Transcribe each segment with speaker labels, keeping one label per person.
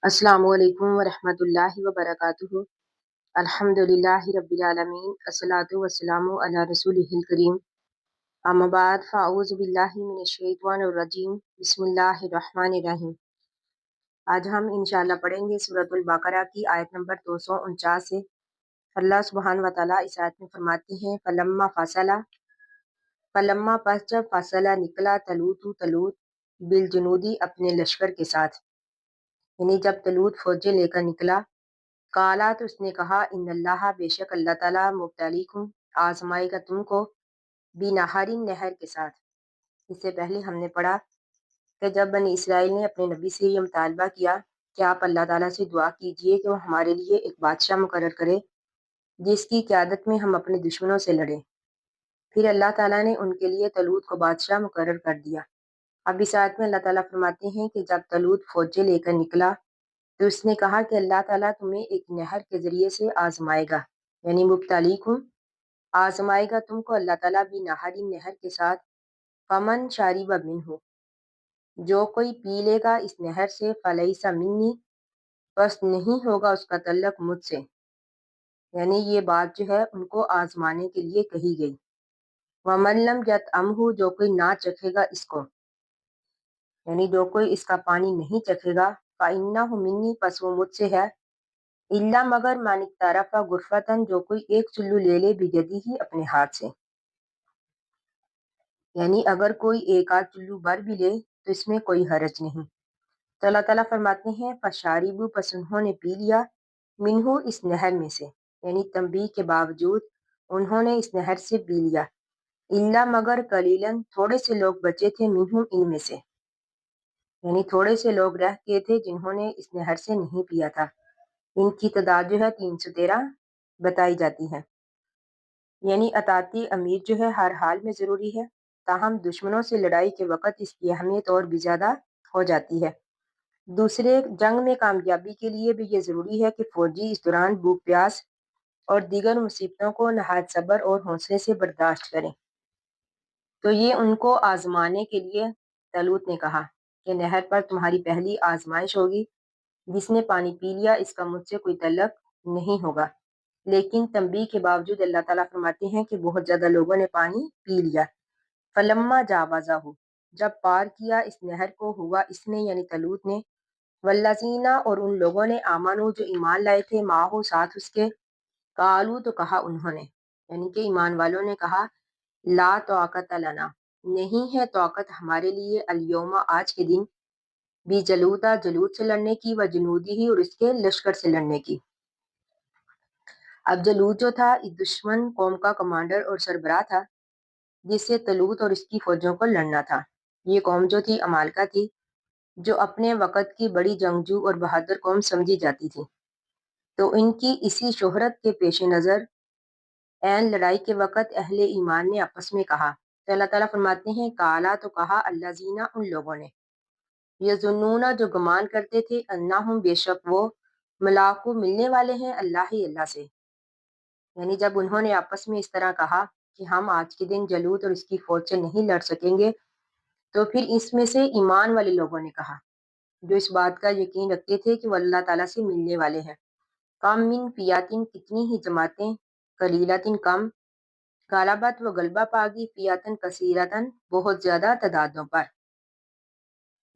Speaker 1: अस्सलामु अलैकुम वरहमतुल्लाहि वबरकातुहू। अल्हम्दुलिल्लाहि रब्बिल आलमीन अस्सलातु वस्सलामु अला रसूलिहिल करीम। अम्मा बाद फ़अऊज़ु बिल्लाहि मिनश शैतानिर रजीम। बिस्मिल्लाहिर रहमानिर रहीम। आज हम इंशाअल्लाह पढ़ेंगे सूरतुल बकरा की आयत नंबर 249 से। अल्लाह सुब्हान व तआला इस आयत में फरमाते हैं फलम्मा पस जब फसला निकला तलूत बिल जुनूदी अपने लश्कर के साथ, यानी जब तलूत फौजें लेकर निकला। काला तो उसने कहा इन्नल्लाह बेशक अल्लाह ताला मुब्तलीकुम आजमाएगा तुमको बिनहरिन नहर के साथ। इससे पहले हमने पढ़ा कि जब बनी इसराइल ने अपने नबी से ये मुतालबा किया कि आप अल्लाह ताला से दुआ कीजिए कि वो हमारे लिए एक बादशाह मुकर्रर करे जिसकी क़यादत में हम अपने दुश्मनों से लड़ें। फिर अल्लाह ताला ने उनके लिए तलूत को बादशाह मुकर्रर कर दिया। अब इस आयत में अल्लाह ताला फरमाते हैं कि जब तलूत फौजें लेकर निकला तो उसने कहा कि अल्लाह ताला तुम्हें एक नहर के ज़रिए से आजमाएगा, यानी मुब्तलीकुम आजमाएगा तुमको अल्लाह ताला भी नहरी नहर के साथ। फमन शारिबा मिन्हु जो कोई पी लेगा इस नहर से फलैसा मिन्नी बस नहीं होगा उसका तल्लक मुझसे, यानी ये बात जो है उनको आजमाने के लिए कही गई। वमन लम यतअमहु जो कोई ना चखेगा इसको, यानी जो कोई इसका पानी नहीं चखेगा, फ़इन्नहु मिन्नी पस वो मुझसे है। इल्ला मगर मानिक तारफा गुरफतन जो कोई एक चुल्लू ले ले बिजदी ही अपने हाथ से, यानी अगर कोई एक आध चुल्लू भर भी ले तो इसमें कोई हरज नहीं। तो अल्लाह ताला फरमाते हैं फशारिबू पस उन्होंने पी लिया मिन्हु इस नहर में से, यानी तंबीह के बावजूद उन्होंने इस नहर से पी लिया। इल्ला मगर कलीलन थोड़े से लोग बचे थे मिन्हुम इनमें से, यानी थोड़े से लोग रह गए थे जिन्होंने इस नहर से नहीं पिया था। इनकी तादाद जो है 313 बताई जाती है। यानी अताती अमीर जो है हर हाल में ज़रूरी है, ताहम दुश्मनों से लड़ाई के वक़्त इसकी अहमियत और भी ज़्यादा हो जाती है। दूसरे जंग में कामयाबी के लिए भी ये ज़रूरी है कि फ़ौजी इस दौरान भूख प्यास और दीगर मुसीबतों को नहायत सब्र और हौसले से बर्दाश्त करें। तो ये उनको आजमाने के लिए तलूत ने कहा कि नहर पर तुम्हारी पहली आजमाइश होगी, जिसने पानी पी लिया इसका मुझसे कोई तल्लक नहीं होगा। लेकिन तंबीह के बावजूद अल्लाह ताला फरमाते हैं कि बहुत ज़्यादा लोगों ने पानी पी लिया। फलम्मा जावाज़ाहु जब पार किया इस नहर को हुआ इसने, यानी तलूत ने, वल्लज़ीना और उन लोगों ने आमनू जो ईमान लाए थे माहू साथ उसके, कालू तो कहा उन्होंने, यानी कि ईमान वालों ने कहा, ला तौक़त लना नहीं है तौक़त हमारे लिए अल-यौमा आज के दिन, भी जलूता जलूत से लड़ने की, व जुनूदी ही और इसके लश्कर से लड़ने की। अब जलूत जो था इस दुश्मन कौम का कमांडर और सरबराह था जिससे तलूत और इसकी फौजों को लड़ना था। ये कौम जो थी अमालका थी, जो अपने वक़्त की बड़ी जंगजू और बहादुर कौम समझी जाती थी। तो इनकी इसी शोहरत के पेश नज़र ऐन लड़ाई के वक़्त अहले ईमान ने आपस में कहा। तो अल्लाह ताला फरमाते हैं काला तो कहा अल्लाज़ीना उन लोगों ने, यज़ुन्नूना जो गुमान करते थे, अन्नाहुम बेशक वो, मुलाक़ू मिलने वाले हैं अल्लाह से, यानी जब उन्होंने आपस में इस तरह कहा कि हम आज के दिन जलूत और इसकी फौज से नहीं लड़ सकेंगे, तो फिर इसमें से ईमान वाले लोगों ने कहा जो इस बात का यकीन रखते थे कि वो अल्लाह ताला से मिलने वाले हैं, कम मिन फियातिन कितनी ही जमातें, कलीलतिन कम, गालबत व गलबा पागी फियातन कसीरतन बहुत ज्यादा तादादों पर।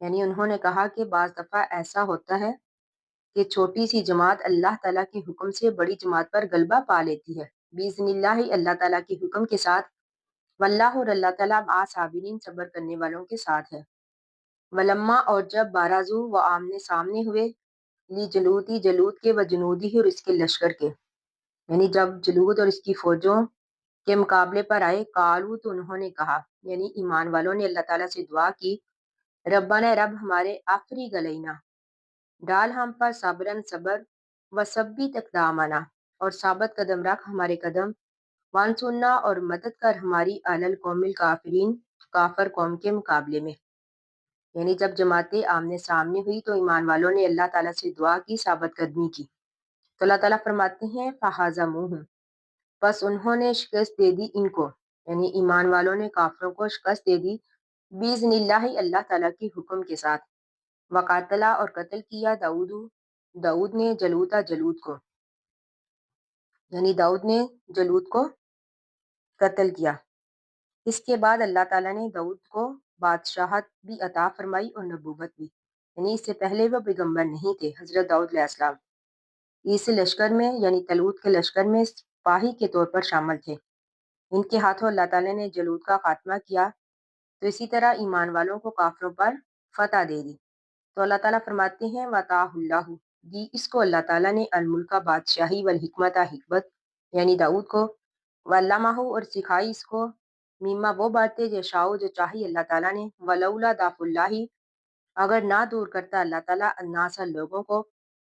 Speaker 1: यानी उन्होंने कहा कि बाज़ दफ़ा ऐसा होता है कि छोटी सी जमात अल्लाह ताला के हुक्म से बड़ी जमात पर गलबा पा लेती है, बिइज़्निल्लाहि अल्लाह ताला के हुक्म के साथ। वल्लाहु और अल्लाह ताला मा साबिरीन सब्र करने वालों के साथ है। वलम्मा और जब बाराजू व आमने सामने हुए, ली जलूती जलूत के व जुनूदी और इसके लश्कर के, यानी जब जलूत और इसकी फौजों के मुकाबले पर आए, कालू तो उन्होंने कहा, यानी ईमान वालों ने अल्लाह ताला से दुआ की, रब्बाना रब हमारे आफरी गलैना डाल हम पर सब्रन सब्र, व सब्बी तकदामना और साबित कदम रख हमारे कदम, वन सुन्ना और मदद कर हमारी अलल कौमिल काफिरीन काफर कौम के मुकाबले में। यानी जब जमातें आमने सामने हुई तो ईमान वालों ने अल्लाह ताला से दुआ की, साबित कदमी की। तो अल्लाह ताला फरमाते हैं फ़हाज़मूहुम बस उन्होंने शिकस्त दे दी इनको, यानी ईमान वालों ने काफिरों को शिकस्त दे दी, बिइज़्निल्लाहि अल्लाह ताला के हुक्म के साथ। وقاتلا اور قتل کیا داؤد نے جلود کو، یعنی داؤد نے جلود کو قتل کیا۔ اس کے بعد اللہ تعالیٰ نے داؤد کو بادشاہت بھی عطا فرمائی اور نبوت بھی، یعنی اس سے پہلے وہ پیغمبر نہیں تھے۔ حضرت داؤد علیہ السلام اس لشکر میں یعنی طلوت کے لشکر میں سپاہی کے طور پر شامل تھے۔ ان کے ہاتھوں اللہ تعالیٰ نے جلود کا خاتمہ کیا، تو اسی طرح ایمان والوں کو کافروں پر فتح دے دی۔ تو اللہ تعالیٰ فرماتے ہیں وَآتَاهُ اللَّهُ، دی اس کو اللہ تعالیٰ نے الملک بادشاہی والحکمت حکمت یعنی داؤد کو، وَعَلَّمَهُ اور سکھائی اس کو، مما وہ باتیں یشاء جو چاہی اللہ تعالیٰ نے، وَلَوْلَا دَفْعُ اللَّهِ اگر نہ دور کرتا اللہ تعالیٰ الناس لوگوں کو،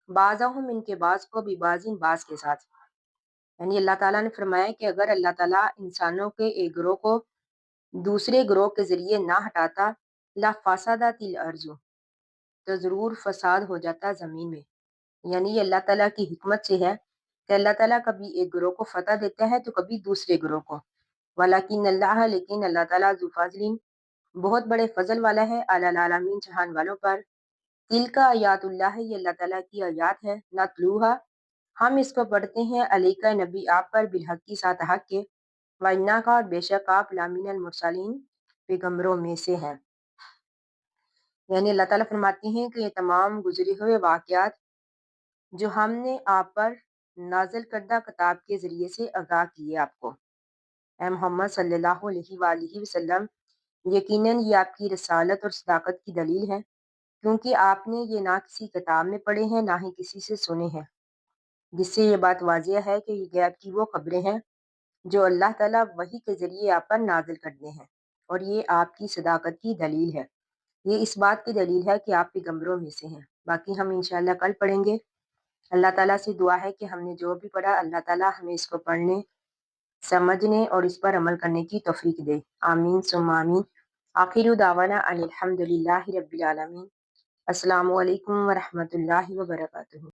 Speaker 1: بعضهم ان کے بعض کو ببعض بعض کے ساتھ، یعنی اللہ تعالیٰ نے فرمایا کہ اگر اللہ تعالیٰ انسانوں کے ایک گروہ کو دوسرے گروہ کے ذریعے نہ ہٹاتا، لَفَسَدَتِ الْأَرْضُ تو ضرور فساد ہو جاتا زمین میں۔ یعنی یہ اللہ تعالیٰ کی حکمت سے ہے کہ اللہ تعالیٰ کبھی ایک گروہ کو فتح دیتا ہے تو کبھی دوسرے گروہ کو۔ وَلَكِنَّ اللَّهَ لیکن اللہ تعالیٰ ذو فضل بہت بڑے فضل والا ہے، علی العالمین جہان والوں پر۔ تلک آیات اللہ یہ اللہ تعالیٰ کی آیات ہے، نتلوها ہم اس کو پڑھتے ہیں، علیکہ نبی آپ پر بالحق کی ساتھ حق کے، وَإِنَّکَ اور بے شک آپ لَمِنَ الْمُرْسَلِینَ پیغمبروں میں سے ہیں۔ یعنی اللہ تعالیٰ فرماتے ہیں کہ یہ تمام گزرے ہوئے واقعات جو ہم نے آپ پر نازل کردہ کتاب کے ذریعے سے آگاہ کیے آپ کو، اے محمد صلی اللہ علیہ وآلہ وسلم، یقیناً یہ آپ کی رسالت اور صداقت کی دلیل ہے، کیونکہ آپ نے یہ نہ کسی کتاب میں پڑھے ہیں نہ ہی کسی سے سنے ہیں، جس سے یہ بات واضح ہے کہ یہ غیب کی وہ خبریں ہیں جو اللہ تعالیٰ وحی کے ذریعے آپ پر نازل کرتے ہیں، اور یہ آپ کی صداقت کی دلیل ہے۔ یہ اس بات کی دلیل ہے کہ آپ پیغمبروں میں سے ہیں۔ باقی ہم انشاءاللہ کل پڑھیں گے۔ اللہ تعالیٰ سے دعا ہے کہ ہم نے جو بھی پڑھا اللہ تعالیٰ ہمیں اس کو پڑھنے، سمجھنے اور اس پر عمل کرنے کی توفیق دے۔ آمین ثم آمین۔ آخر دعوانا ان الحمد للہ رب العالمین۔ السلام علیکم ورحمۃ اللہ وبرکاتہ۔